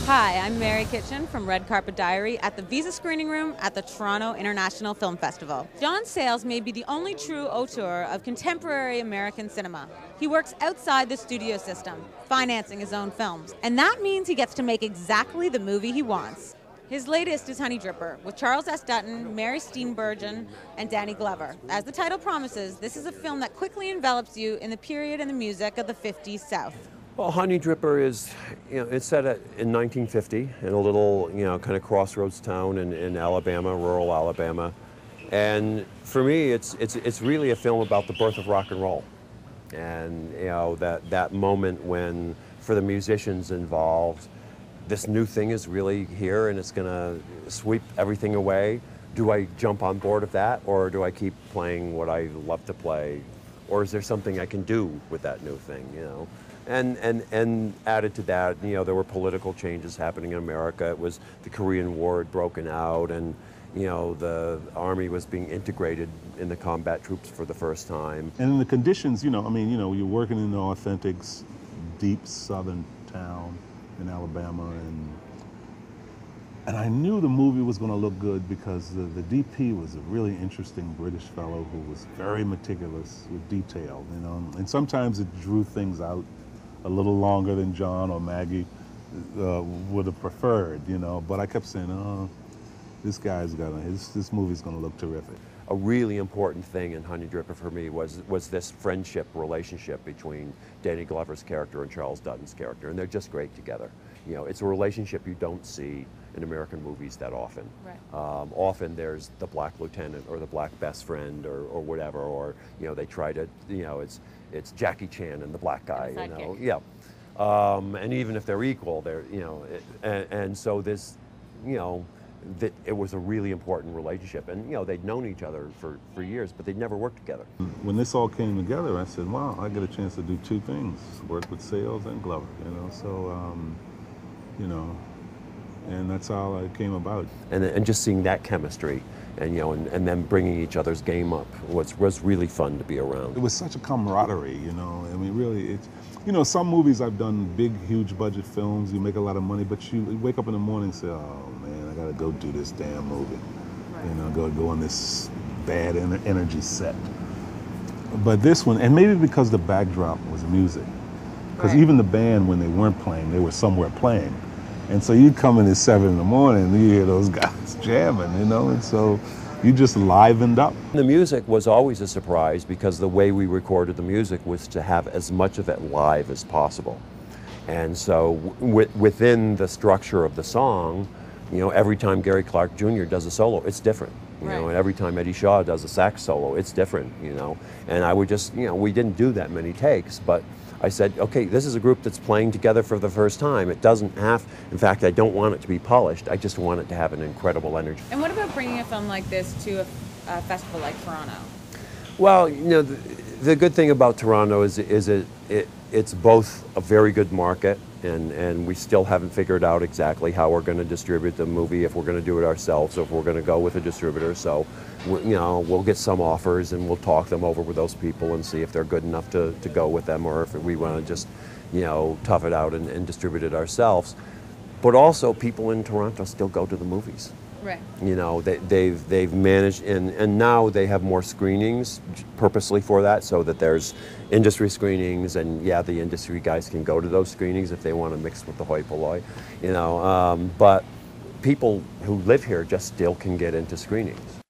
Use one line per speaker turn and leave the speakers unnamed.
Hi, I'm Mary Kitchen from Red Carpet Diary at the Visa Screening Room at the Toronto International Film Festival. John Sayles may be the only true auteur of contemporary American cinema. He works outside the studio system, financing his own films, and that means he gets to make exactly the movie he wants. His latest is Honeydripper, with Charles S. Dutton, Mary Steenburgen, and Danny Glover. As the title promises, this is a film that quickly envelops you in the period and the music of the 50s South.
Well, Honeydripper is, it's set in 1950 in a little, kind of crossroads town in Alabama, rural Alabama. And for me, it's really a film about the birth of rock and roll. And, that moment when, for the musicians involved, this new thing is really here and it's going to sweep everything away. Do I jump on board of that, or do I keep playing what I love to play? Or is there something I can do with that new thing, And added to that, there were political changes happening in America. It was the Korean War had broken out, and the Army was being integrated in the combat troops for the first time.
And in the conditions, you're working in an authentic, deep Southern town in Alabama, and I knew the movie was going to look good because the DP was a really interesting British fellow who was very meticulous with detail, and sometimes it drew things out a little longer than John or Maggie would have preferred, but I kept saying, oh, this movie's gonna look terrific.
A really important thing in Honeydripper for me was this friendship relationship between Danny Glover's character and Charles Dutton's character, and they're just great together. It's a relationship you don't see in American movies that often.
Right.
Often there's the black lieutenant or the black best friend or whatever, or they try to, it's Jackie Chan and the black guy, Yeah. And even if they're equal, they're, and so this, that it was a really important relationship, and they'd known each other for years, but they'd never worked together.
When this all came together, I said, wow, I get a chance to do two things: work with Sayles and Glover, and that's how it came about.
And just seeing that chemistry, and and them bringing each other's game up was really fun to be around.
It was such a camaraderie, really, some movies I've done, big, huge budget films, you make a lot of money, but you wake up in the morning and say, oh man, I gotta go do this damn movie. Right. Go on this bad energy set. But this one, and maybe because the backdrop was music, because
right.
Even the band, when they weren't playing, they were somewhere playing. And so you come in at 7 in the morning and you hear those guys jamming, and so you just livened up.
The music was always a surprise because the way we recorded the music was to have as much of it live as possible. And so within the structure of the song, every time Gary Clark Jr. does a solo, it's different.
Right.
And every time Eddie Shaw does a sax solo, it's different, And I would just, we didn't do that many takes, but I said, okay, this is a group that's playing together for the first time. It doesn't have, in fact, I don't want it to be polished. I just want it to have an incredible energy.
And what about bringing a film like this to a festival like Toronto?
Well, the good thing about Toronto is it's both a very good market, and we still haven't figured out exactly how we're going to distribute the movie, if we're going to do it ourselves or if we're going to go with a distributor. So, we'll get some offers and we'll talk them over with those people and see if they're good enough to go with them, or if we want to just, tough it out and distribute it ourselves. But also, people in Toronto still go to the movies.
Right.
They've managed, and now they have more screenings purposely for that, so that there's industry screenings, and the industry guys can go to those screenings if they want to mix with the hoi polloi, but people who live here just still can get into screenings.